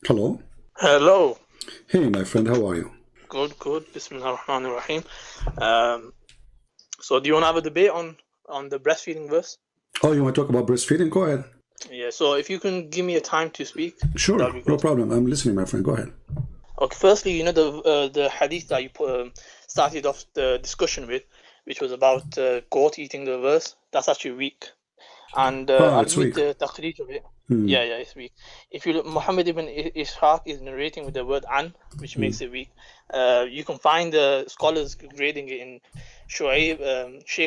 Hello. Hello. Hey, my friend, how are you? Good, good. Bismillah ar-Rahman ar-Rahim. So do you want to have a debate on the breastfeeding verse? Oh, you want to talk about breastfeeding? Go ahead. Yeah, so if you can give me a time to speak, Sure, that'll be good. no problem. I'm listening, my friend. Go ahead. Okay, firstly, you know the hadith that you started off the discussion with, which was about goat eating the verse, that's actually weak. And I'll It's read weak. the taqreej of it. Yeah, it's weak. If you look, Muhammad ibn Ishaq is narrating with the word an, which makes it weak. You can find the scholars grading it in Sheikh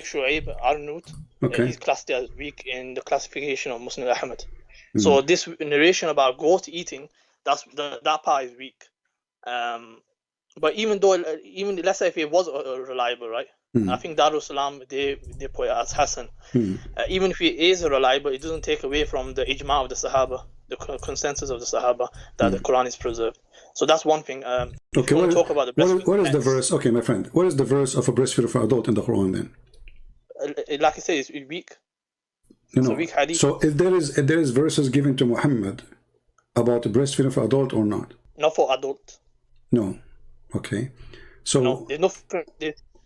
Shu'aib Arnout. Okay. He's classed as weak in the classification of Muslim Ahmad. So this narration about goat eating, that part is weak. But even let's say if it was reliable, right? I think Darul Salam they put it as Hassan. Even if it is reliable, it doesn't take away from the ijma of the Sahaba, the consensus of the Sahaba that the Quran is preserved. So that's one thing. If you want to talk about the breastfeeding, what is the verse? Okay, my friend, what is the verse of a breastfeeder for adult in the Quran then? Like I say, it's weak. No, it's a weak hadith. So if there is verses given to Muhammad about breastfeeding for adult or not? Not for adult. No. Okay. So no,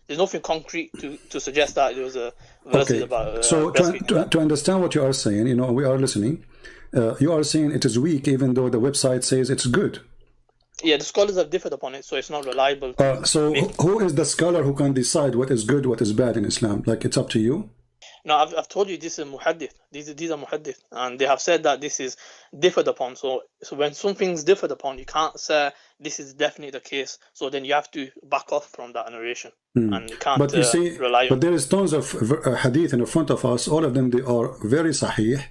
there's nothing concrete to suggest that there was a verses about so to understand what you are saying, you know, we are listening. You are saying it is weak even though the website says it's good. Yeah, the scholars have differed upon it, so it's not reliable. So who is the scholar who can decide what is good, what is bad in Islam? Like, it's up to you? No, I've told you this is muhaddith. These are muhaddith, and they have said that this is differed upon. So when something's differed upon, you can't say this is definitely the case. So then you have to back off from that narration, and you can't but you see, rely on. But there is tons of hadith in front of us. All of them, they are very sahih,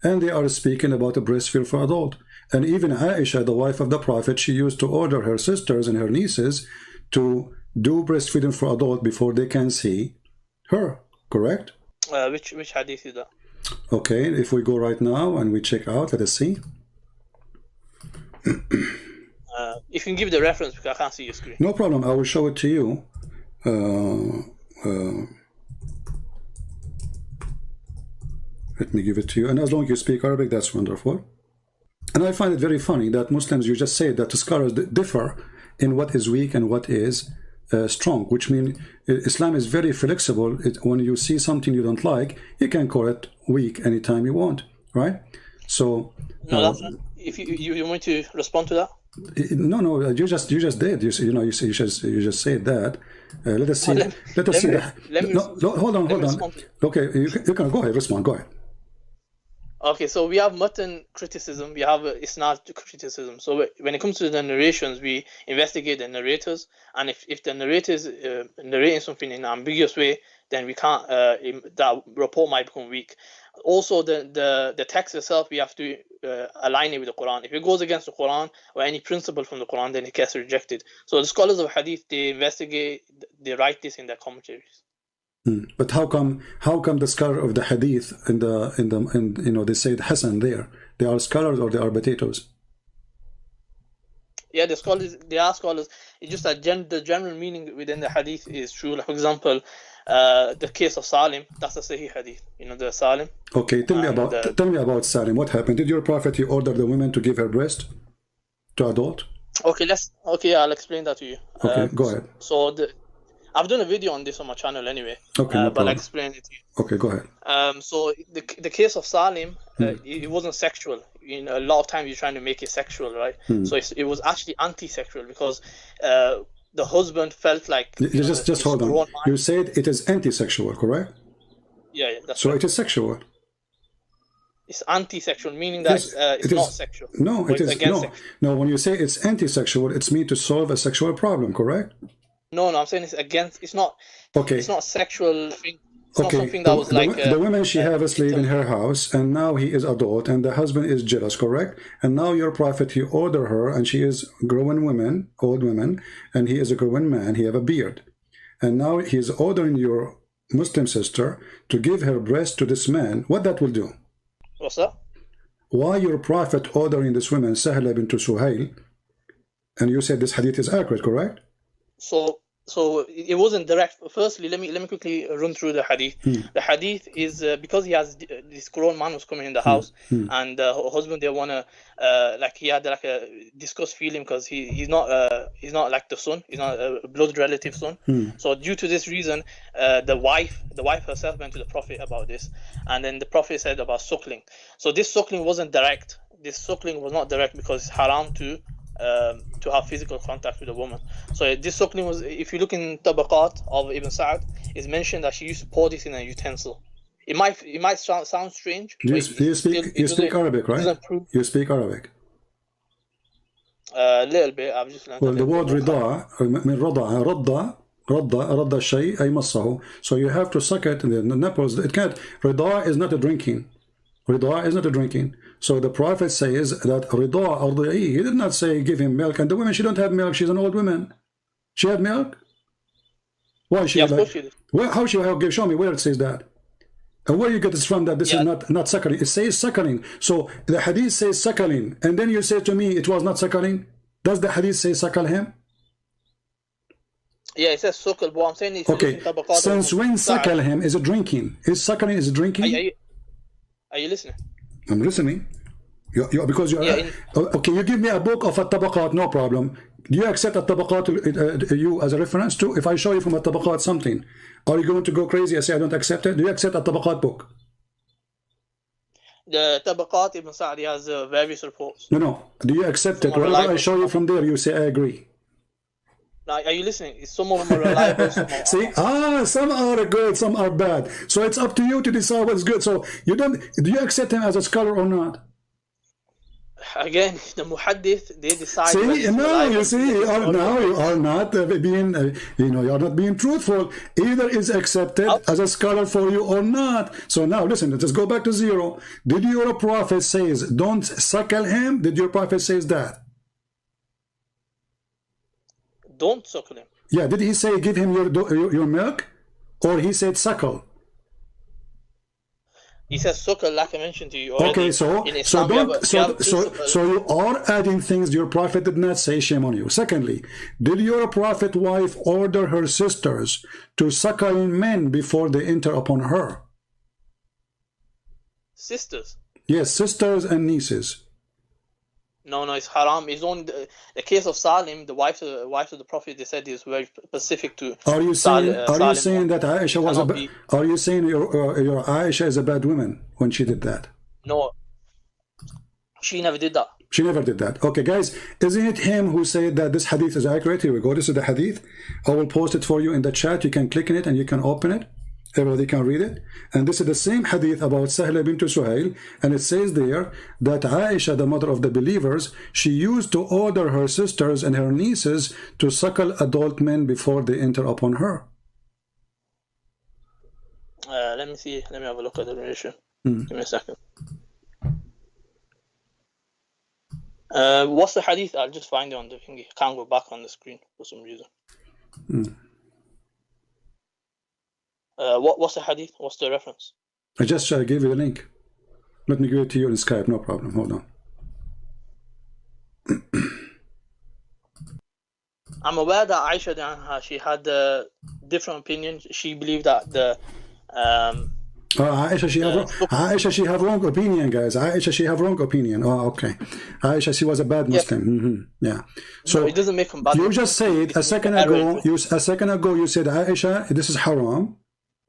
and they are speaking about a breastfeed for adult. And even Aisha, the wife of the Prophet, she used to order her sisters and her nieces to do breastfeeding for adult before they can see her. Correct? Which hadith is that? Okay, if we go right now and we check out, let us see. You can give the reference because I can't see your screen. No problem, I will show it to you. Let me give it to you. And as long as you speak Arabic, that's wonderful. And I find it very funny that Muslims, you just say that the scholars differ in what is weak and what is strong, which means Islam is very flexible. When you see something you don't like, you can call it weak anytime you want, right? So no, if you want to respond to that. No, you just did. You just said that. Let us see. Let us see. Hold on. Okay, you can go ahead. Respond. Go ahead. Okay, so we have mutton criticism, we have isnad criticism. So when it comes to the narrations, we investigate the narrators, and if the narrator is narrating something in an ambiguous way, then we can't. That report might become weak. Also, the text itself, we have to align it with the Quran. If it goes against the Quran or any principle from the Quran, then it gets rejected. So the scholars of Hadith, they investigate, they write this in their commentaries. But how come the scholar of the hadith in you know, they say Hassan there? They are scholars or they are potatoes? Yeah, the scholars, they are scholars. It's just that the general meaning within the hadith is true. Like, for example, the case of Salim, that's a Sahih hadith. You know, the Salim. Okay, tell me about Salim. What happened? Did your prophet order the women to give her breast to adult? Okay, I'll explain that to you. Okay, go ahead. So I've done a video on this on my channel anyway. Okay, no but problem. I'll explain it to you. Okay, go ahead. So the case of Salim, it wasn't sexual. You know, a lot of times you're trying to make it sexual, right? So it was actually anti-sexual because the husband felt like just hold on. You said it is anti-sexual, correct? Yeah, that's so right. It is sexual. It's anti-sexual, meaning that it's not sexual. No, it is sexual. No. When you say it's anti-sexual, it's meant to solve a sexual problem, correct? No, I'm saying it's against. It's not. Okay. It's not sexual thing. It's okay. Not something that was like the woman she have a slave in her house, and now he is adult, and the husband is jealous, correct? And now your prophet, he order her, and she is growing woman, old woman, and he is a growing man. He have a beard, and now he is ordering your Muslim sister to give her breast to this man. What that will do? What's that? Why your prophet ordering this woman, Sahla bint Suhail, and you said this hadith is accurate, correct? So So it wasn't direct. Firstly, let me quickly run through the hadith. The hadith is because he has this grown man was coming in the house, and her husband, they wanna like he had like a disgust feeling because he's not like the son, he's not a blood relative son. So due to this reason, the wife herself went to the Prophet about this, and then the Prophet said about suckling. So this suckling wasn't direct. This suckling was not direct because it's haram to have physical contact with a woman. So this suckling was, if you look in Tabaqat of Ibn Sa'd, it's mentioned that she used to pour this in a utensil. It might sound strange. You speak Arabic, right? You speak Arabic. A little bit. I've just learned. Well, the word رضاع من رضع رض الشيء أي مصه. So you have to suck it in the nipples. It can't. رضاع is not a drinking. رضاع is not a drinking. So the Prophet says that رضاع أرضعي. He did not say give him milk. And the woman, she don't have milk. She's an old woman. She had milk. Why she? Yeah, of course she did. Well, how she have? Show me where it says that. And where you get this from that this is not suckling? It says suckling. So the hadith says suckling, and then you say to me it was not suckling. Does the hadith say suckle him? Yeah, it says suckle, but I'm saying it's okay. Since when suckle him is a drinking? Is suckling is a drinking? Are you listening? I'm listening. Because you okay. You give me a book of a tabaqat, no problem. Do you accept a tabaqat you as a reference too? If I show you from a tabaqat something, are you going to go crazy and say I don't accept it? Do you accept a tabaqat book? The tabaqat Ibn Sa'd has various reports. No. Do you accept it? Whatever I show you from there, you say I agree. Now, are you listening? Some of them are reliable. See, some are good, some are bad. So it's up to you to decide what's good. So you don't. Do you accept him as a scholar or not? Again, the muhaddith, they decide. See, now you see, you are not being, you are not being truthful. Either is accepted as a scholar for you or not. So now listen, let's go back to zero. Did your prophet says don't suckle him? Did your prophet says that? Don't suckle him. Yeah. Did he say give him your milk, or he said suckle? He says suckle, like I mentioned to you already. Okay, so you are adding things your prophet did not say. Shame on you. Secondly, did your prophet wife order her sisters to suckle men before they enter upon her? Sisters? Yes, sisters and nieces. No, it's haram. It's only the case of Salim, the wife of the Prophet. They said is very specific to. Are you saying that Aisha was Are you saying your Aisha is a bad woman when she did that? No, she never did that. She never did that. Okay, guys, isn't it him who said that this hadith is accurate? Here we go. This is the hadith. I will post it for you in the chat. You can click on it and you can open it. Everybody can read it. And this is the same hadith about Sahla bint Suhail, and it says there that Aisha, the mother of the believers, she used to order her sisters and her nieces to suckle adult men before they enter upon her. Let me see. Let me have a look at the narration. Give me a second. What's the hadith? I'll just find it on the thingy. I can't go back on the screen for some reason. What's the hadith? What's the reference? I just gave you the link. Let me give it to you in Skype. No problem. Hold on. I'm aware that Aisha, she had different opinions. She believed that the Aisha, she have wrong opinion, guys. Aisha, she have wrong opinion. Oh, okay. Aisha, she was a bad Muslim. Yeah. So no, it doesn't make them bad. You just said a second ago. You said Aisha, this is haram.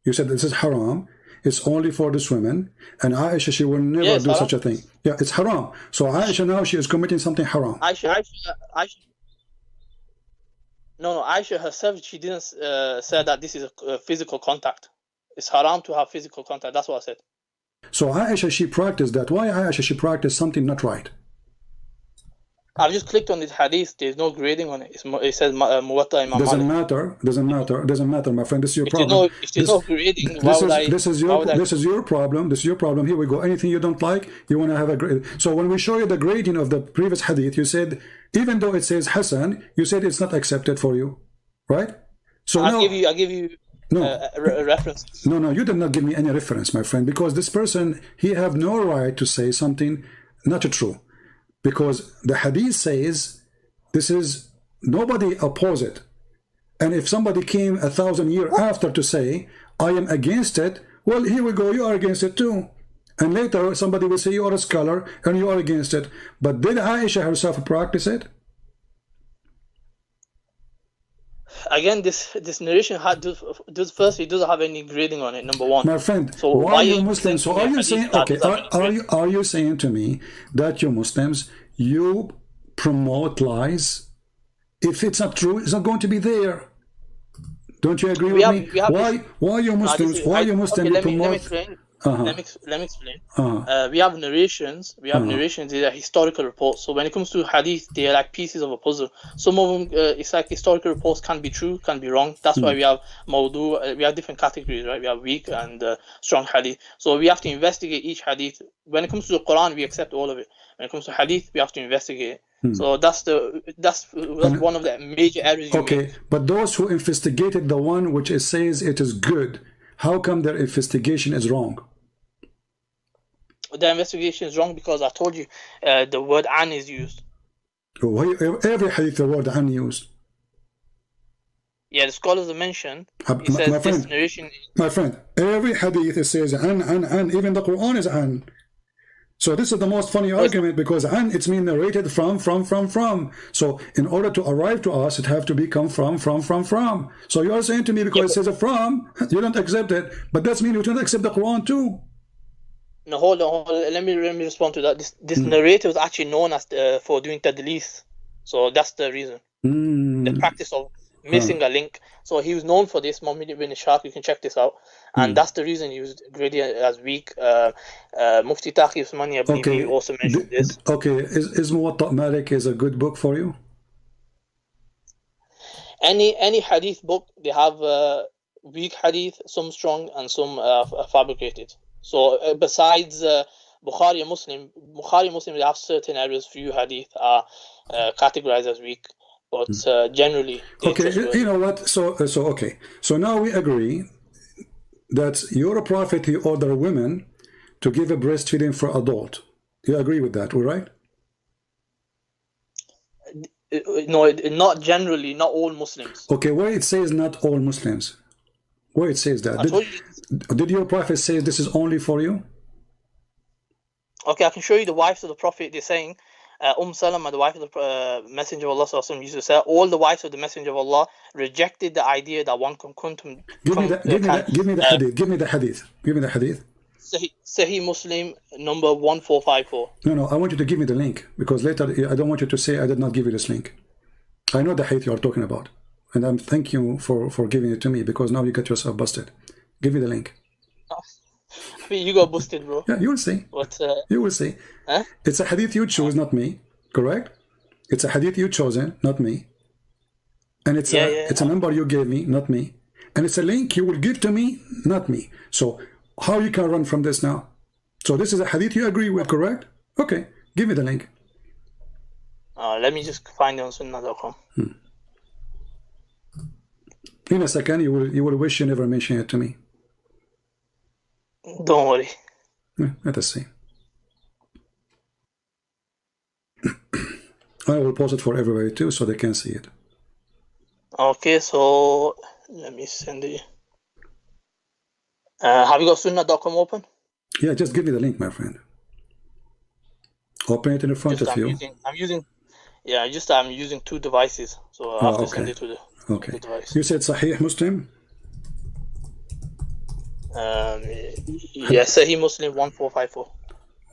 You said this is haram. It's only for this women. And Aisha, she will never do such a thing. Yeah, it's haram. So Aisha now she is committing something haram. Aisha. No, Aisha herself, she didn't say that this is a physical contact. It's haram to have physical contact. That's what I said. So Aisha, she practiced that. Why Aisha, she practiced something not right? I've just clicked on this hadith. There's no grading on it. It says Muwatta Imam Malik. Doesn't matter, my friend. This is your problem. If there's no grading, this is your problem. This is your problem. Here we go. Anything you don't like, you want to have a grade. So when we show you the grading of the previous hadith, you said, even though it says Hasan, you said it's not accepted for you, right? So I'll give you a reference. No, you did not give me any reference, my friend, because this person, he have no right to say something not true. Because the hadith says, this is, nobody oppose it. And if somebody came 1,000 years after to say, I am against it, well, here we go, you are against it too. And later somebody will say you are a scholar and you are against it. But did Aisha herself practice it? Again, this narration firstly doesn't have any grading on it, number one. My friend, so why are you Muslims? So are you saying, okay, are you saying to me that you Muslims, you promote lies? If it's not true, it's not going to be there. Don't you agree with me? Why you Muslims? Why you Muslims promote? Let me explain. Let me explain. We have narrations. Narrations. They're historical reports. So when it comes to hadith, they're like pieces of a puzzle. Some of them, it's like historical reports can be true, can be wrong. That's why we have mawdu. We have different categories, right? We have weak and strong hadith. So we have to investigate each hadith. When it comes to the Quran, we accept all of it. When it comes to hadith, we have to investigate it. So that's one of the major errors you make. But those who investigated the one which it says it is good, how come their investigation is wrong? The investigation is wrong because I told you the word an is used. Every hadith the word an used. Yeah, the scholars have mentioned. He says this narration. My friend, every hadith it says an. Even the Quran is an. So this is the most funny argument because an it's mean narrated from. So in order to arrive to us, it have to become from. So you are saying to me because it says from, you don't accept it, but that means you don't accept the Quran too. No, hold on. Let me respond to that. This narrator was actually known as for doing tadlis, so that's the reason. The practice of missing a link. So he was known for this. Muhammad ibn Ishaq, you can check this out, and that's the reason he was graded as weak. Mufti Taqi Usmani, I believe, he also mentioned this. Okay, is Muwatta Malik is a good book for you? Any hadith book, they have weak hadith, some strong and some fabricated. So besides Bukhari and Muslim, they have certain areas. Few hadith are categorized as weak, but generally. Okay, you know what? So okay. So now we agree that your prophet he ordered women to give a breastfeeding for adult. You agree with that, right? No, not generally. Not all Muslims. Okay, where it says not all Muslims, where it says that. Did your prophet say this is only for you? Okay, I can show you the wives of the prophet. They're saying, Salama, the wife of the Messenger of Allah, used to say, all the wives of the Messenger of Allah rejected the idea that one can kuntum. Give me the hadith. Sahih Muslim number 1454. No, I want you to give me the link because later I don't want you to say I did not give you this link. I know the hadith you are talking about, and I'm thank you for giving it to me because now you get yourself busted. Give me the link. You got busted, bro. Yeah, you will see. What? You will see. Huh? It's a hadith you chose, not me. Correct? It's a hadith you chosen, not me. And it's a number you gave me, not me. And it's a link you will give to me, not me. So how you can run from this now? So this is a hadith you agree with, correct? Okay, give me the link. Let me just find it on sunnah.com. In a second, you will wish you never mentioned it to me. Don't worry. Let us see. I will post it for everybody too, so they can see it. Okay, so let me send it. Have you got sunnah.com open? Yeah, just give me the link, my friend. Open it in front of you. I'm using two devices, so I have to send it to the device. You said Sahih Muslim? Yes, Sahih Muslim 1454.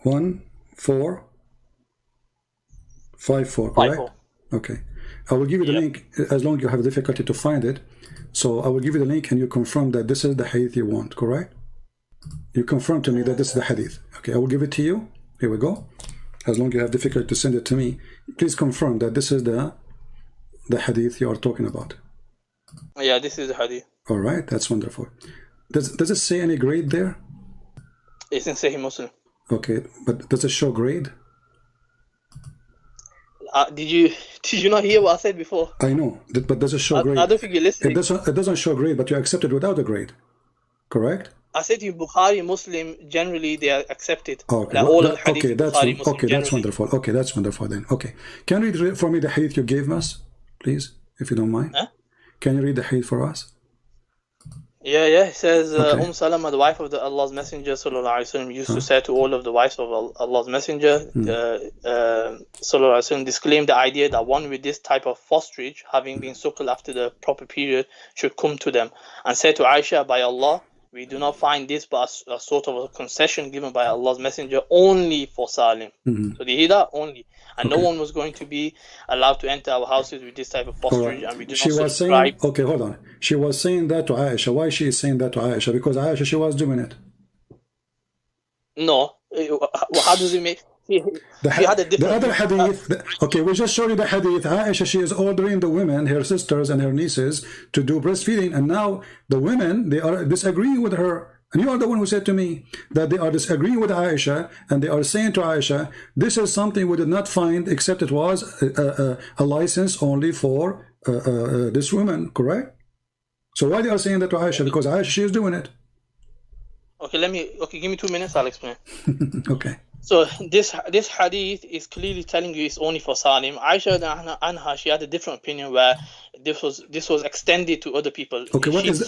1454, correct? Okay. I will give you the link as long as you have difficulty to find it. So I will give you the link and you confirm that this is the hadith you want, correct? You confirm to me that this is the hadith. Okay, I will give it to you. Here we go. As long as you have difficulty to send it to me, please confirm that this is the hadith you are talking about. Yeah, this is the hadith. All right, that's wonderful. Does it say any grade there? It's in Sahih Muslim. Okay, but does it show grade? Did you not hear what I said before? I know, but does it show grade? I don't think you're listening. It doesn't show grade, but you accept it without a grade, correct? I said to you, Bukhari, Muslim, generally they are accepted. Okay, like all of the hadith that's Bukhari, Muslim, that's wonderful. Okay, that's wonderful then. Okay, can you read for me the hadith you gave us, please, if you don't mind? Huh? Can you read the hadith for us? Yeah, it says, Salama, the wife of Allah's Messenger, sallallahu alaihi wasallam, used to say to all of the wives of Allah's Messenger, sallallahu alaihi wasallam, disclaim the idea that one with this type of fosterage, having been suckled after the proper period, should come to them, and say to Aisha, by Allah, we do not find this but a sort of a concession given by Allah's Messenger only for Salim. So they hear that only. And no one was going to be allowed to enter our houses with this type of fosterage, and we do not subscribe. Okay, hold on. She was saying that to Aisha. Why she is saying that to Aisha? Because Aisha, she was doing it. No. How does it make... The other hadith, okay, we just showed you the hadith. Aisha, she is ordering the women, her sisters and her nieces, to do breastfeeding, and now the women, they are disagreeing with her. And you are the one who said to me that they are disagreeing with Aisha, and they are saying to Aisha, this is something we did not find except it was a license only for this woman, correct? So why they are saying that to Aisha? Because Aisha, she is doing it. Okay, give me 2 minutes, I'll explain. Okay. So this hadith is clearly telling you it's only for Salim. Aisha anha, she had a different opinion where this was extended to other people. Okay, what was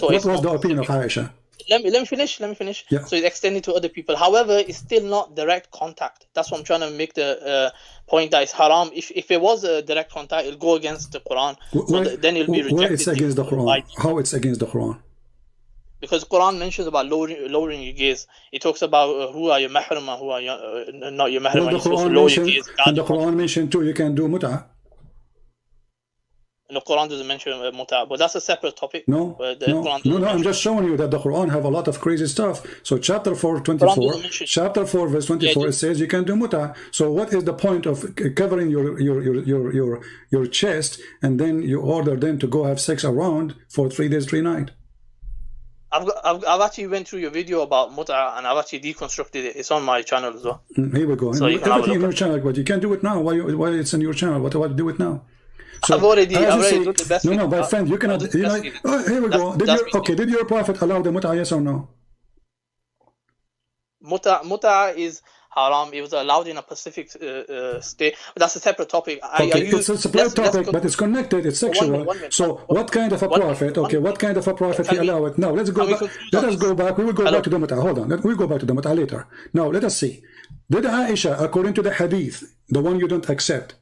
the opinion of Aisha? Let me finish. Yeah. So it's extended to other people. However, it's still not direct contact. That's what I'm trying to make the point, that it's haram. If it was a direct contact, it'll go against the Quran. Then it'll be rejected. Where it's against the Quran? How it's against the Quran? Because Quran mentions about lowering your gaze. It talks about who are your mahram and who are not your mahram. And the Quran mentioned too, you can do muta. And the Quran doesn't mention muta, but that's a separate topic. No, I'm just showing you that the Quran have a lot of crazy stuff. So chapter 4, 24, chapter 4, verse 24, it says you can do muta. So what is the point of covering your chest, and then you order them to go have sex around for 3 days, 3 nights? I've actually went through your video about muta, and I've actually deconstructed it. It's on my channel as well. Here we go. So everything in your channel, but you can do it now. Why it's in your channel? What do do it now? So, I've already done the best. No, my friend, you cannot. Here we go. Did your prophet allow the muta? Yes or no? Muta is haram. It was allowed in a specific state, but that's a separate topic. It's a separate topic, but it's connected. It's sexual. So, what kind of a prophet? Okay, what kind of a prophet he allowed it? Now, let's go back. Let us go back. We will go back to the muta. Hold on. We'll go back to the muta later. Now, let us see. Did Aisha, according to the hadith, the one you don't accept,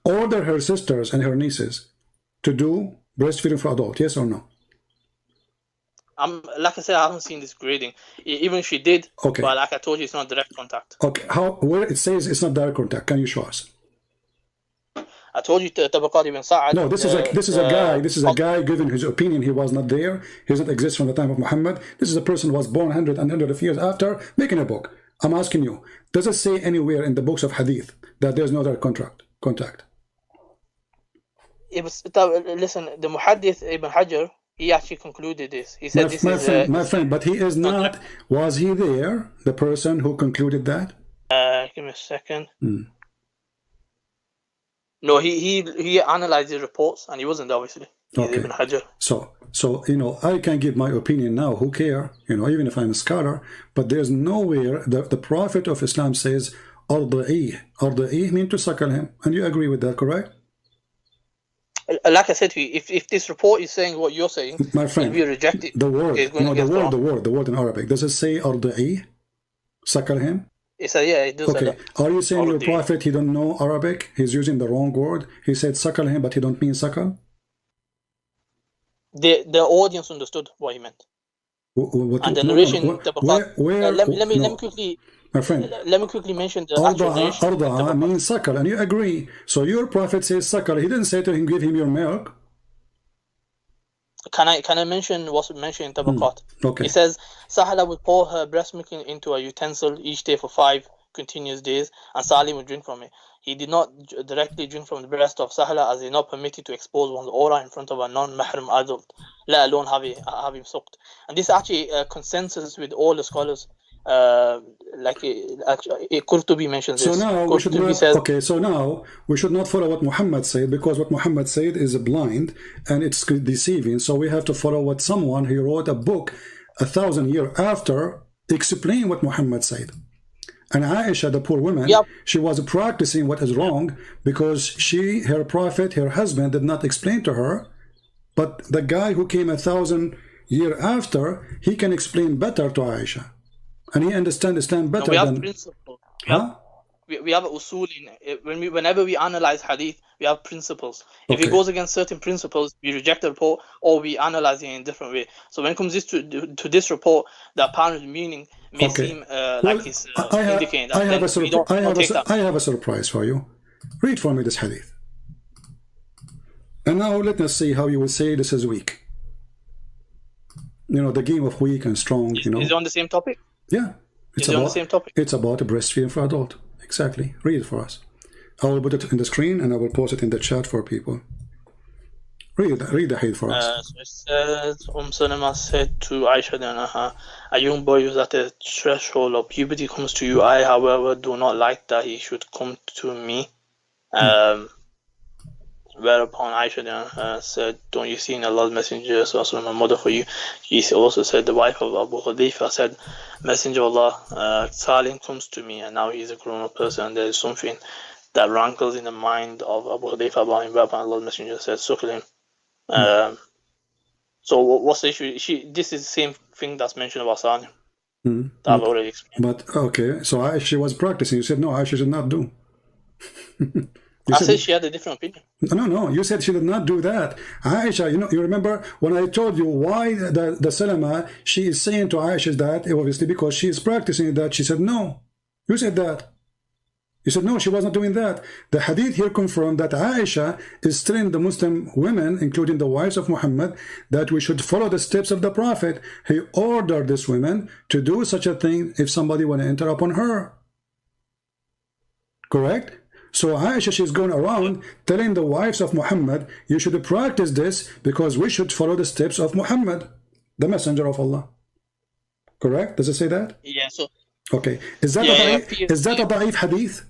order her sisters and her nieces to do breastfeeding for adults? Yes or no? Like I said, I haven't seen this grading. Even if she did, but like I told you, it's not direct contact. Okay, where it says it's not direct contact, can you show us? I told you Tabaqat ibn Sa'ad. No, this is a guy giving his opinion. He was not there. He doesn't exist from the time of Muhammad. This is a person who was born hundreds of years after, making a book. I'm asking you, does it say anywhere in the books of hadith that there's no direct contact? Listen, the Muhaddith Ibn Hajar, he actually concluded this. He said my friend, but he is not. Was he there, the person who concluded that? Give me a second. No, he analyzed the reports, and he wasn't there, obviously. Okay. Ibn Hajar. So I can give my opinion now. Who care? Even if I'm a scholar, but there's nowhere the Prophet of Islam says arda'i. Arda'i means to suckle him, and you agree with that, correct? Like I said to you, if this report is saying what you're saying, my friend, if you reject it, the word in Arabic, does it say arda'i? Suckle him? It says, yeah, it does. Okay. Are you saying your prophet, he don't know Arabic? He's using the wrong word. He said suckle him, but he don't mean suckle? The audience understood what he meant. And the narration, let me quickly. My friend, let me quickly mention the actual narration. Arda'a means suckle, and you agree. So your prophet says suckle. He didn't say to him, give him your milk. Can I mention what's mentioned in Tabaqat? Okay. He says, Sahla would pour her breast milk into a utensil each day for 5 continuous days, and Salim would drink from it. He did not directly drink from the breast of Sahla, as he is not permitted to expose one's aura in front of a non-mahram adult, let alone have him sucked. And this actually consensus with all the scholars. Qurtubi mentions this. So now we should not follow what Muhammad said, because what Muhammad said is blind and it's deceiving. So we have to follow what someone who wrote a book 1,000 years after explain what Muhammad said. And Aisha, the poor woman, Yep. she was practicing what is wrong because her prophet, her husband, did not explain to her. But the guy who came 1,000 years after, he can explain better to Aisha. And he understands Islam better we have than... principles. Huh? We have usul in it. Whenever we analyze hadith, we have principles. If Okay. it goes against certain principles, we reject the report or we analyze it in a different way. So when it comes to this report, the apparent meaning may seem like it's indicating that I have a surprise for you. Read for me this hadith. And now let us see how you will say this is weak. You know, the game of weak and strong, you know. Is it on the same topic? Yeah. Is it on the same topic? It's about breastfeeding for adult. Exactly. Read it for us. I will put it in the screen and I will post it in the chat for people. Read the hadith for us. So it says, Salama said to Aisha, a young boy who's at the threshold of puberty comes to you. I, however, do not like that he should come to me. Whereupon Aisha said, don't you see in Allah's Messenger, also my mother for you? He also said, the wife of Abu Hudayfa said, Messenger of Allah, Salim comes to me, and now he's a grown-up person, and there is something that rankles in the mind of Abu Hudayfa about him. Whereupon Allah's Messenger said, suckle him. So what's the issue? This is the same thing that's mentioned about Salim. That I've already explained. But, okay, so Aisha was practicing. You said, no, Aisha should not do. I said she had a different opinion. No, you said she did not do that. Aisha, you remember when I told you why the Salama, she is saying to Aisha that, obviously because she is practicing that, she said no. You said that. You said no, she was not doing that. The hadith here confirmed that Aisha is telling the Muslim women, including the wives of Muhammad, that we should follow the steps of the Prophet. He ordered these women to do such a thing if somebody want to enter upon her. Correct? So Aisha, she's going around telling the wives of Muhammad, you should practice this because we should follow the steps of Muhammad, the messenger of Allah. Correct? Does it say that? Yeah, so... Okay. Is that a da'if hadith?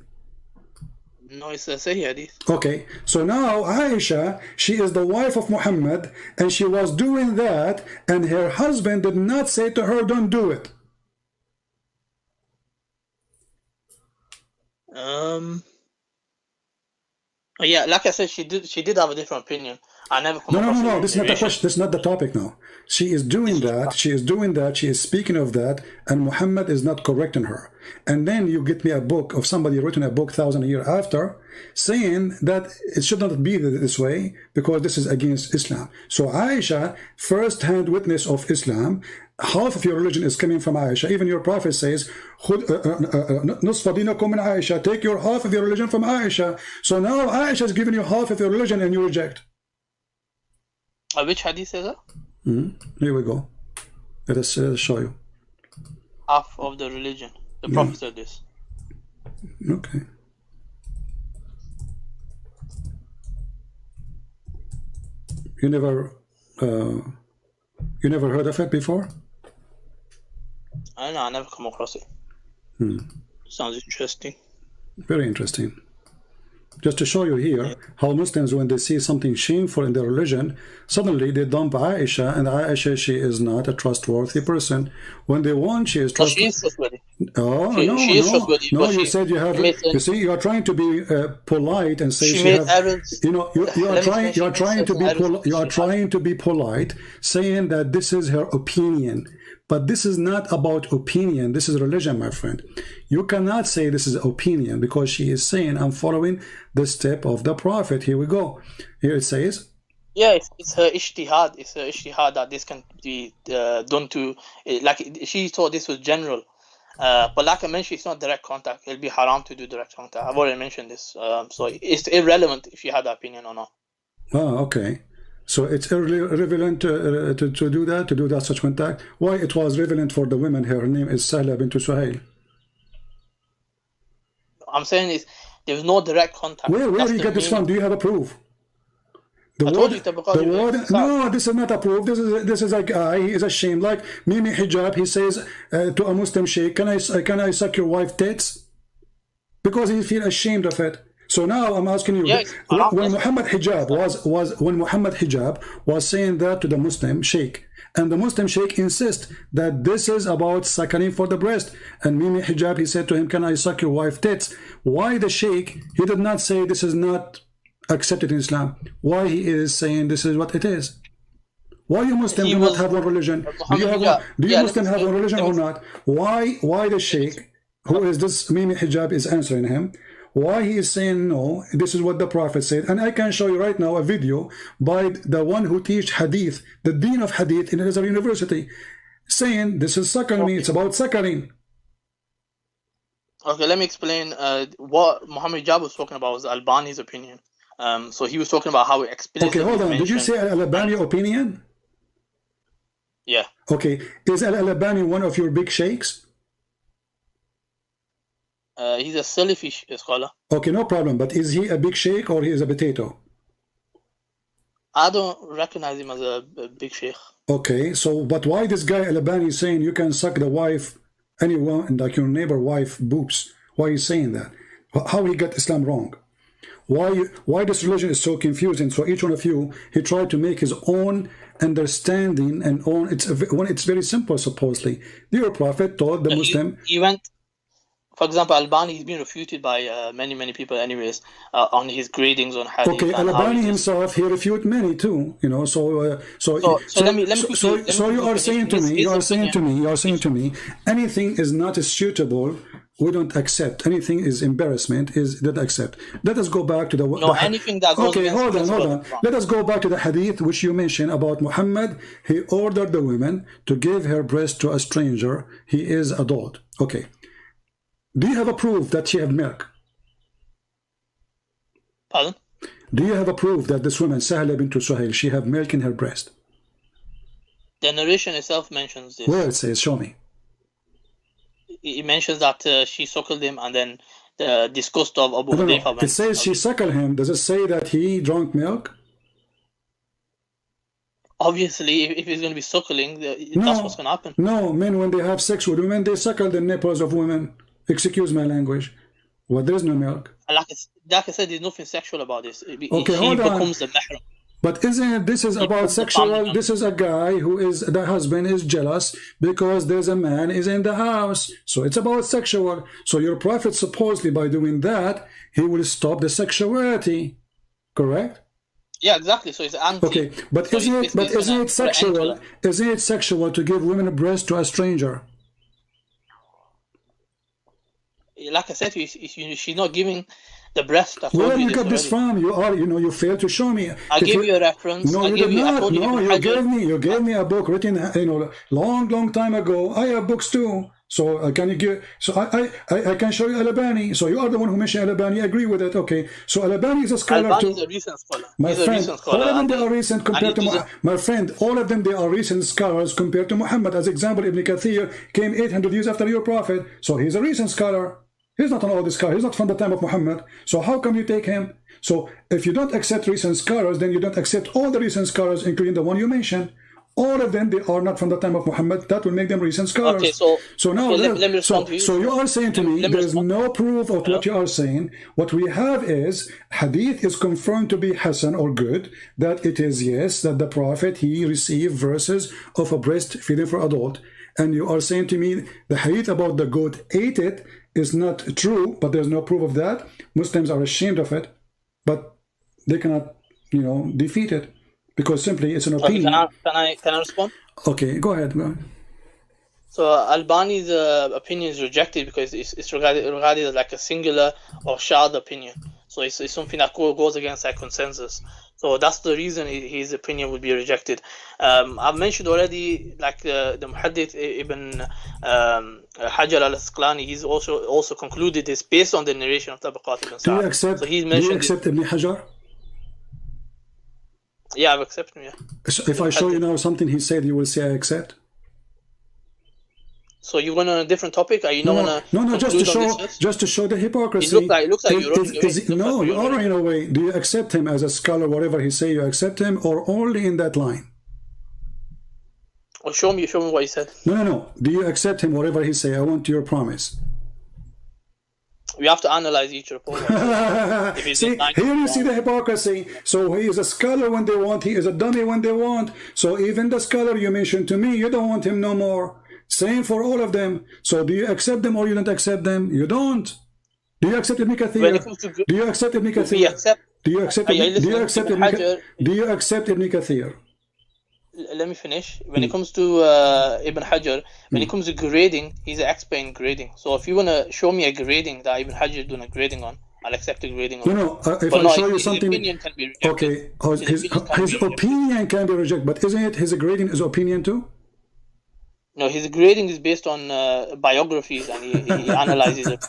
No, it's a Sahih hadith. Okay. So now Aisha, she is the wife of Muhammad, and she was doing that, and her husband did not say to her, don't do it. Yeah, like I said, she did have a different opinion. I never come across No. This is not the question. This is not the topic now. She is doing that. She is doing that. She is speaking of that, and Muhammad is not correcting her. And then you get me a book of somebody written a book 1,000 years after, saying that it should not be this way because this is against Islam. So Aisha, first-hand witness of Islam. Half of your religion is coming from Aisha. Even your prophet says, نصف دينكم من Aisha. Take your half of your religion from Aisha. So now Aisha is giving you half of your religion and you reject. Which hadith is that? Here we go. Let us show you. Half of the religion. The prophet said this. Okay. You never heard of it before? I know, I never come across it. Sounds interesting. Very interesting. Just to show you here how Muslims, when they see something shameful in their religion, suddenly they dump Aisha, and Aisha, she is not a trustworthy person. When they want, she is trustworthy. She is trustworthy. Oh, she is trustworthy. No, you said you have. You see, you are trying to be polite and say she have. Errors. You know, you are trying to be polite, saying that this is her opinion. But this is not about opinion. This is religion, my friend. You cannot say this is opinion because she is saying, I'm following the step of the Prophet. Here we go. Here it says. Yeah, it's her ijtihad. It's her ijtihad that this can be done to, like she thought this was general. But like I mentioned, it's not direct contact. It'll be haram to do direct contact. I've already mentioned this. So it's irrelevant if you have that opinion or not. Oh, okay. So it's irrelevant to do that such contact. Why it was relevant for the women? Her name is Sahla bint Suhail. I'm saying there's no direct contact. Where do you get this from? Do you have a proof? No, this is not a proof. This is a guy. He is ashamed. Like Mimi Hijab, he says to a Muslim sheikh, "Can I suck your wife tits?" Because he feels ashamed of it. So now I'm asking you, when Muhammad Hijab was saying that to the Muslim sheikh, and the Muslim sheikh insists that this is about suckling for the breast, and Mimi Hijab, he said to him, can I suck your wife's tits? Why the sheikh, he did not say this is not accepted in Islam? Why he is saying this is what it is? Why you Muslims do not have one religion? Do you Muslims have one religion or not? Why the sheikh, who is this Mimi Hijab, is answering him? Why he is saying no, this is what the Prophet said. And I can show you right now a video by the one who teach hadith, the dean of hadith in Azhar University, saying this is suckling, it's about suckling. Okay, let me explain. What Muhammad Hijab was talking about was Albani's opinion. So he was talking about how it explicitly. Okay, hold on. Did you say Albani opinion? Yeah. Okay, is Albani one of your big sheikhs? He's a Salafi scholar. Okay, no problem. But is he a big sheikh or he is a potato? I don't recognize him as a big sheikh. Okay, so but why this guy Albani is saying you can suck the wife, anyone, like your neighbor wife boobs? Why is saying that? How he got Islam wrong? Why this religion is so confusing? So each one of you, he tried to make his own understanding and own. It's very simple. Supposedly, your Prophet told the Muslim. He went. For example, Albani, he's been refuted by many people anyways on his gradings on hadith. Okay, Albani himself, he refuted many too, you know, so you are saying to me, anything is not suitable, we don't accept. Anything is embarrassment, is that accept. Let us go back to the... No, anything that goes... Okay, hold on. Let us go back to the hadith which you mentioned about Muhammad. He ordered the woman to give her breast to a stranger. He is adult. Okay. Do you have a proof that she had milk? Pardon? Do you have a proof that this woman, Sahla bint Suhail, she had milk in her breast? The narration itself mentions this. Where it says, show me. It mentions that she suckled him and then the disgust of Abu Hudayfa. It says she suckled him. Does it say that he drank milk? Obviously, if he's going to be suckling, that's what's going to happen. No, men, when they have sex with women, they suckle the nipples of women. Excuse my language. Well, there's no milk. Like I said, there's nothing sexual about this. Okay, hold on. Becomes the mahram. But this is about sexual. This is a guy who is, the husband is jealous because there's a man is in the house. So it's about sexual. So your Prophet supposedly by doing that, he will stop the sexuality. Correct? Yeah, exactly. So it's anti. Okay, but so isn't it sexual? Isn't it sexual to give women a breast to a stranger? Like I said, she's not giving the breast. Where you got this from? You failed to show me. I gave you a reference. No, you did not. No, you gave me a book written, long time ago. I have books too. So can you give? So I can show you Albani. So you are the one who mentioned Albani. I agree with it. Okay. So Albani is a scholar Albani too. is a recent scholar. My friend, all of them they are recent compared to my friend. All of them they are recent scholars compared to Muhammad. As example, Ibn Kathir came 800 years after your Prophet. So he's a recent scholar. He's not an old scholar. He's not from the time of Muhammad. So how come you take him? So if you don't accept recent scholars, then you don't accept all the recent scholars, including the one you mentioned. All of them, they are not from the time of Muhammad. That will make them recent scholars. Okay, so now, let me respond to you. So you are saying to me, there is no proof of what you are saying. What we have is, hadith is confirmed to be Hasan or good, that it is, yes, that the Prophet, he received verses of a breast feeding for adult. And you are saying to me, the hadith about the goat ate it is not true, but there's no proof of that. Muslims are ashamed of it, but they cannot, defeat it because simply it's an opinion. Okay, can I respond? Okay, go ahead. So Albani's opinion is rejected because it's regarded as like a singular or shad opinion. So it's something that goes against that consensus. So that's the reason his opinion would be rejected. I've mentioned already, like the Muhaddith Ibn Hajar al-Asqalani, he's also concluded this based on the narration of Tabaqat ibn Sa'd. Do you accept Ibn Hajar? Yeah, I've accepted him, yeah. So if I show you now something he said, you will say I accept? So you went on a different topic? Are you not gonna? No, just to show the hypocrisy. It looks like you're running away. No, you are running away. Do you accept him as a scholar, whatever he say, you accept him, or only in that line? Well, show me what he said. No. Do you accept him, whatever he say? I want your promise. we have to analyze each report. See, here you see the hypocrisy. So he is a scholar when they want, he is a dummy when they want. So even the scholar you mentioned to me, you don't want him no more. Same for all of them. So do you accept them or you don't accept them? You don't. Do you accept Ibn Kathir? Do you accept Ibn Kathir? Do you accept Ibn Kathir? Let me finish. When it comes to Ibn Hajar, when it comes to grading, he's an expert in grading. So if you want to show me a grading that Ibn Hajar is doing a grading on, I'll accept the grading on. No, if I show you something, okay, his opinion can be rejected, but isn't it his grading is opinion too? No, his grading is based on biographies, and he analyzes it.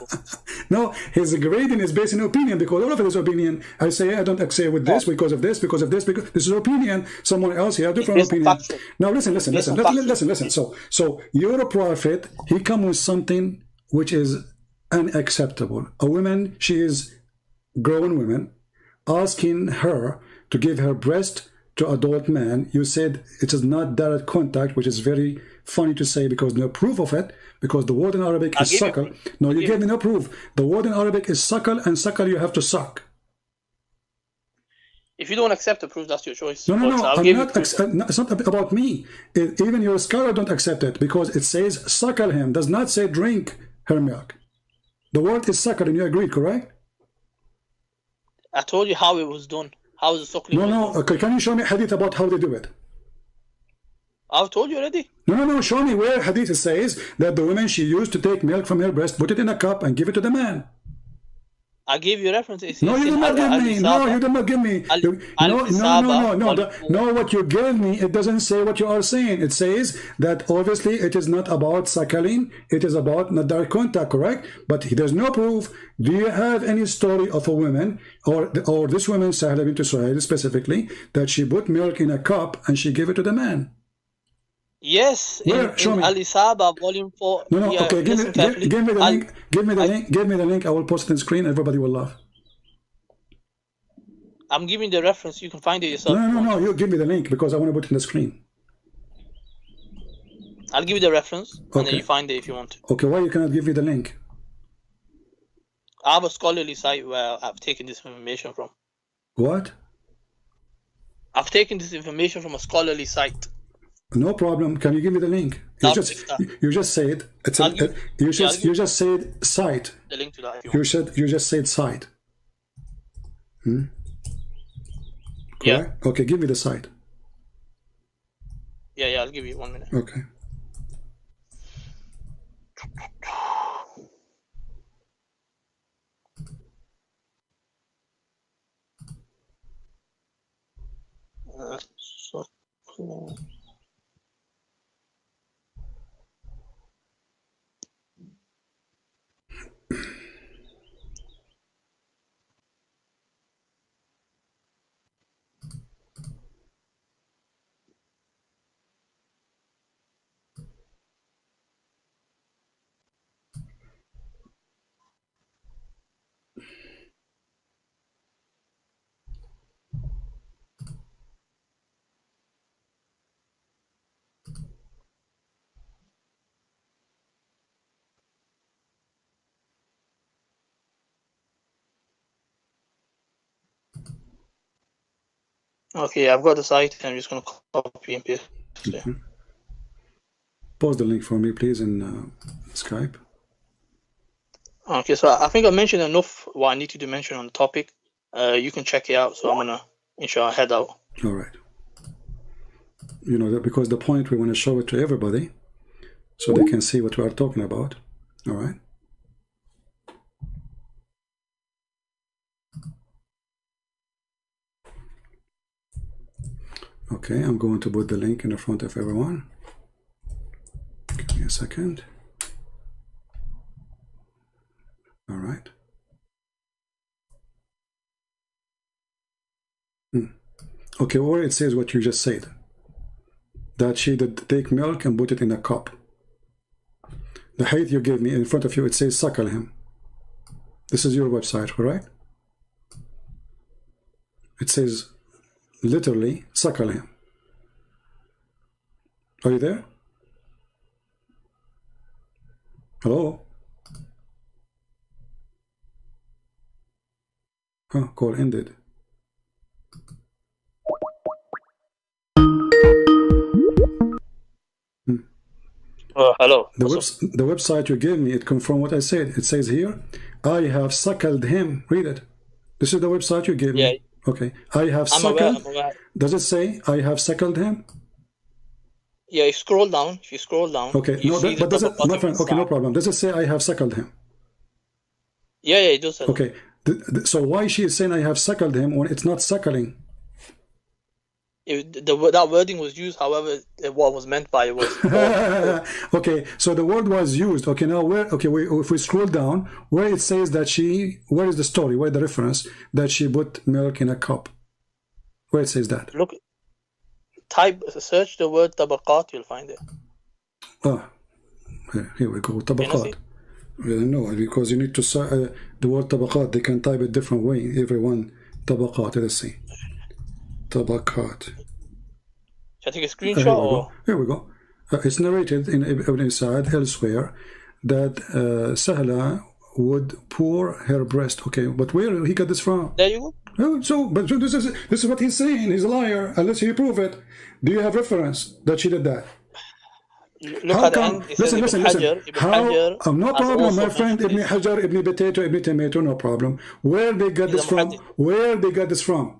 No, his grading is based on opinion, because all of it is opinion. I say I don't agree with this because of this, because this is opinion. Someone else here different opinion. Now listen. So you're a prophet. He comes with something which is unacceptable. A woman, she is grown woman, asking her to give her breast to adult man. You said it is not direct contact, which is very funny to say because no proof of it, because the word in Arabic is suckle. No, you gave me no proof. The word in Arabic is suckle, and suckle you have to suck. If you don't accept the proof, that's your choice. No, it's not about me. Even your scholar don't accept it because it says suckle him, does not say drink her milk. The word is suckle, and you agreed, correct? I told you how it was done. How is the suckling? No. Okay, can you show me hadith about how they do it? I've told you already. No. Show me where hadith says that the woman, she used to take milk from her breast, put it in a cup, and give it to the man. I gave you references. No, you did not give me. No, you did not give me. No, what you gave me, it doesn't say what you are saying. It says that obviously it is not about suckling, it is about not direct contact, correct? But there's no proof. Do you have any story of a woman, or this woman, Sahla bint Suhail specifically, that she put milk in a cup and she gave it to the man? Yes, where? in Al-Isaba, volume 4. No, okay, give me the link. Give me the link. I will post it on the screen. Everybody will laugh. I'm giving the reference. You can find it yourself. No. You give me the link because I want to put it on the screen. I'll give you the reference, and then you find it if you want to. Okay, why you cannot give me the link? I have a scholarly site where I've taken this information from. What? I've taken this information from a scholarly site. No problem. Can you give me the link? You just said you just said site. The link to that. You just said site. Yeah. Okay, give me the site. Yeah. I'll give you 1 minute. Okay. Okay, I've got the site. I'm just going to copy and paste it. Post the link for me, please, in Skype. Okay, so I think I mentioned enough what I needed to mention on the topic. You can check it out. So I'm going to, inshallah, head out. All right. You know, because the point, we want to show it to everybody so they can see what we are talking about. All right. Okay, I'm going to put the link in the front of everyone. Give me a second. All right. Okay, or it says what you just said. That she did take milk and put it in a cup. The hadith you gave me in front of you, it says suckle him. This is your website, correct? It says literally suckle him. Are you there? Hello? Huh, call ended. Hello. The website you gave me, it confirmed what I said. It says here, I have suckled him. Read it. This is the website you gave me. Okay. I have suckled. I'm aware. Does it say I have suckled him? Yeah, you scroll down. If you scroll down. Okay. No, but does it, my friend, okay, no problem. Does it say I have suckled him? Yeah, it does. Okay. So why she is saying I have suckled him when it's not suckling? That wording was used, however, what was meant by it was. Okay, so the word was used. Okay, now where? Okay, if we scroll down, where it says that she, where is the story? Where the reference that she put milk in a cup? Where it says that? Look, search the word tabaqat, you'll find it. Ah, here we go. Tabaqat. No, because you need to the word tabaqat. They can type it different way. Everyone tabaqat. Let's see. Tabaqat. Shall I take a screenshot? Or? Here we go. It's narrated in Ibn Sa'ad elsewhere that Sahla would pour her breast. Okay, but where he got this from? There you go. So, but this is what he's saying. He's a liar unless he prove it. Do you have reference that she did that? Look at the end. Listen. How? No problem, my friend. Ibn Hajar, Ibn Potato, Ibn Tomato. No problem. Where they got this from? Where they got this from?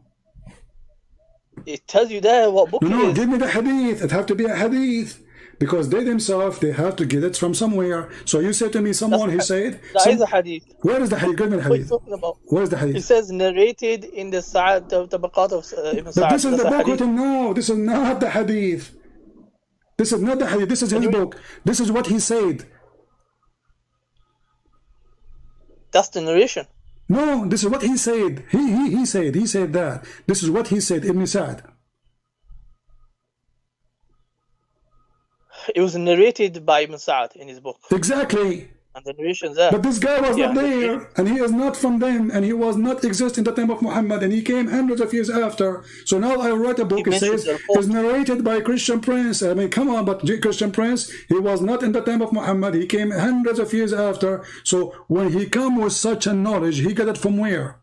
It tells you there what book it is. No, give me the hadith. It have to be a hadith. Because they themselves, they have to get it from somewhere. So you say to me, someone who said... That is a hadith. Where is the hadith? Give me the hadith. What are you talking about? Where is the hadith? It says narrated in the Tabaqat of Ibn Sa'ad. But this is the book written now. This is not the hadith. This is not the hadith. This is his book. This is what he said. That's the narration. No, this is what he said. He said that. This is what he said, Ibn Sa'ad. It was narrated by Ibn Sa'ad in his book. Exactly. And the narration's there. But this guy was not there, and he is not from them, and he was not exist in the time of Muhammad, and he came hundreds of years after. So now I wrote a book, it says it's narrated by Christian Prince. I mean, come on, but Christian Prince, he was not in the time of Muhammad, he came hundreds of years after. So when he come with such a knowledge, he got it from where?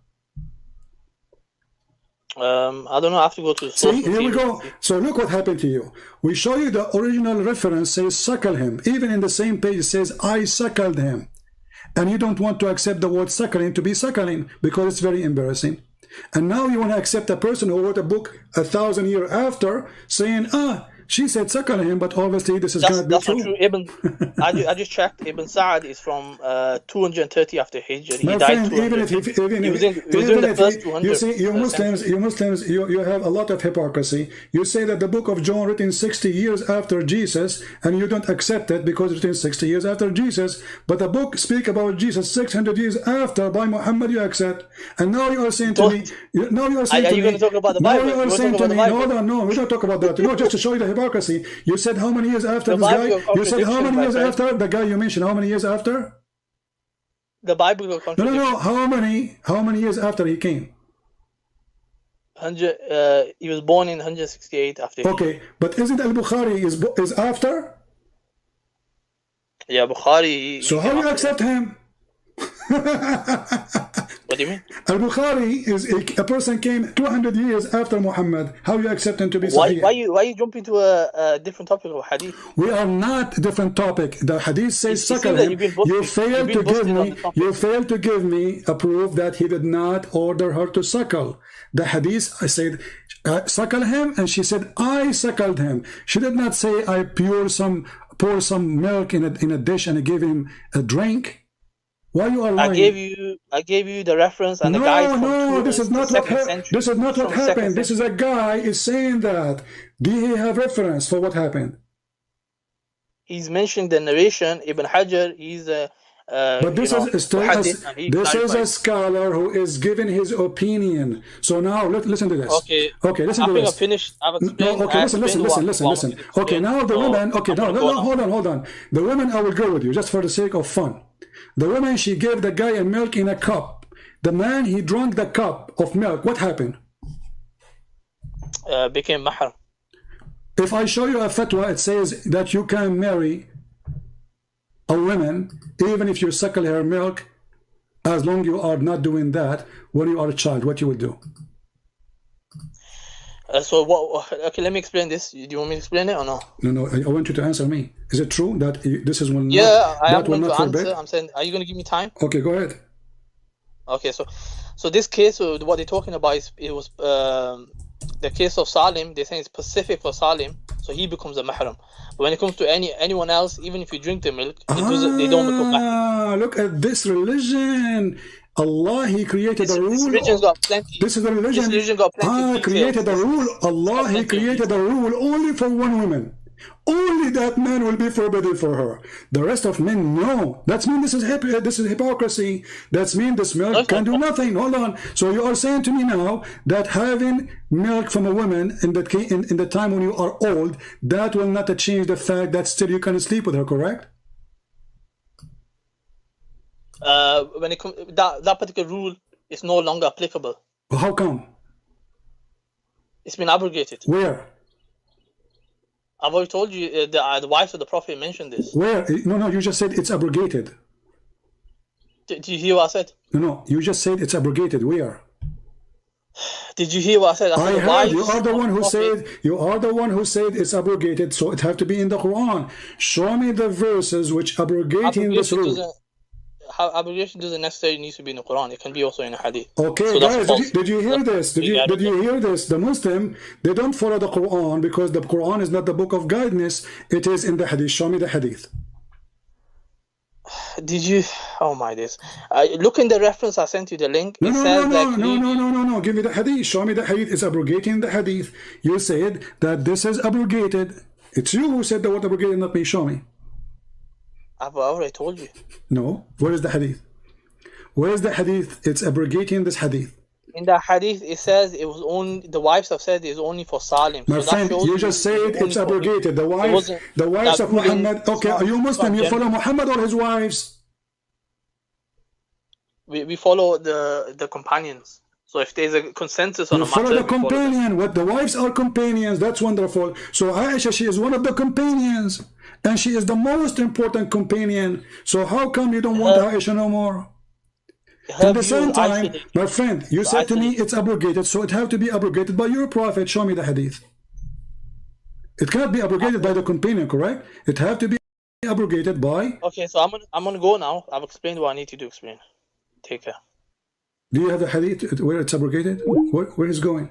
I don't know, I have to go to the See, here we go. So look what happened to you. We show you the original reference says suckle him. Even in the same page it says I suckled him. And you don't want to accept the word suckling to be suckling because it's very embarrassing. And now you want to accept a person who wrote a book 1,000 years after saying, she said suckle him, but obviously this is going to be that's true. Not true. I just checked. Ibn Sa'ad is from 230 after Hijr. He My died friend, even if you see, you Muslims, you have a lot of hypocrisy. You say that the book of John written 60 years after Jesus, and you don't accept it because it's written 60 years after Jesus. But the book speak about Jesus 600 years after by Muhammad, you accept. And now you are saying to me, are you going to talk about the Bible? Now you are saying to me, hold on, no, we don't talk about that. Just to show you the hypocrisy. You said how many years after this guy? You said how many years after the guy you mentioned? How many years after? The Bible will contradict. No. How many years after he came? He was born in 168 after. Okay, but isn't Al-Bukhari is after? Yeah, Bukhari. So how do you accept him? What do you mean? Al-Bukhari is a person came 200 years after Muhammad. How you accept him to be Sahih? Why you jump into a different topic of hadith? We are not a different topic. The hadith says suckle him. You failed to give me a proof that he did not order her to suckle. The hadith, I said, suckle him, and she said, I suckled him. She did not say, I pour some milk in a dish and I gave him a drink. Why you are lying? I gave you the reference and the guide. No, this is not what happened. This is not what happened. This is a guy is saying that. Do he have reference for what happened? He's mentioning the narration. Ibn Hajar, he's a but this is a scholar who is giving his opinion. So now listen to this. Okay, listen to this. I've finished. I've explained. No, okay, listen. Okay, now the woman. Okay, no, hold on. The woman, I will go with you just for the sake of fun. The woman, she gave the guy a milk in a cup. The man, he drank the cup of milk. What happened? Became mahram. If I show you a fatwa, it says that you can marry a woman even if you suckle her milk as long you are not doing that when you are a child, what you will do? So what? Okay, let me explain this. Do you want me to explain it or no? No, I want you to answer me. Is it true that this is one? Yeah, I am that will going not to forbid? answer. I'm saying, are you going to give me time? Okay, go ahead. Okay, so this case, what they're talking about is it was the case of Salim. They're saying it's specific for Salim, so he becomes a mahram. But when it comes to anyone else, even if you drink the milk, they don't become mahram. Look at this religion. Allah, He created a rule. This religion's got plenty. This is the religion. This religion got plenty. Created a rule. Allah, He created a rule only for one woman. Only that man will be forbidden for her. The rest of men, no. That means this is hypocrisy. That means this milk can do nothing. Hold on. So you are saying to me now that having milk from a woman in the time when you are old, that will not change the fact that still you can sleep with her, correct? When it comes that particular rule is no longer applicable. How come? It's been abrogated. Where? I've already told you the wives of the Prophet mentioned this. Where? No, you just said it's abrogated. Did you hear what I said? No, you just said it's abrogated. Where? Did you hear what I said? I heard. You are the one who said. You are the one who said it's abrogated. So it have to be in the Quran. Show me the verses which abrogating this rule. Abrogation doesn't necessarily need to be in the Quran. It can be also in a hadith. Okay, so guys, did you hear this? Did you hear this? The Muslim, they don't follow the Quran because the Quran is not the book of guidance. It is in the hadith. Show me the hadith. Did you? Oh my days! Look in the reference. I sent you the link. No. Give me the hadith. Show me the hadith. It's abrogating the hadith. You said that this is abrogated. It's you who said the word abrogated, not me. Show me. I've already told you. No. Where is the hadith? Where is the hadith? It's abrogating this hadith. In the hadith, it says it was only the wives have said it's only for Salim. My friend, you just said it's abrogated. The wives of Muhammad. Okay, are you Muslim? You follow Muhammad or his wives? We follow the companions. So if there's a consensus on a matter, follow the companion. What the wives are companions. That's wonderful. So Aisha, she is one of the companions. And she is the most important companion. So how come you don't want Aisha no more? At the same time, my friend, you said to me it's abrogated, so it have to be abrogated by your prophet. Show me the hadith. It cannot be abrogated by the companion, correct? It have to be abrogated by... Okay, so I'm gonna go now. I've explained what I need to explain. Take care. Do you have the hadith where it's abrogated? Where is going?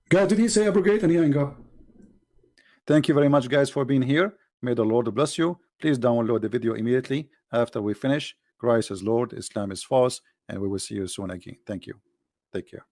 Guys, did he say abrogate? And he hang up. Thank you very much, guys, for being here. May the Lord bless you. Please download the video immediately after we finish. Christ is Lord, Islam is false, and we will see you soon again. Thank you. Take care.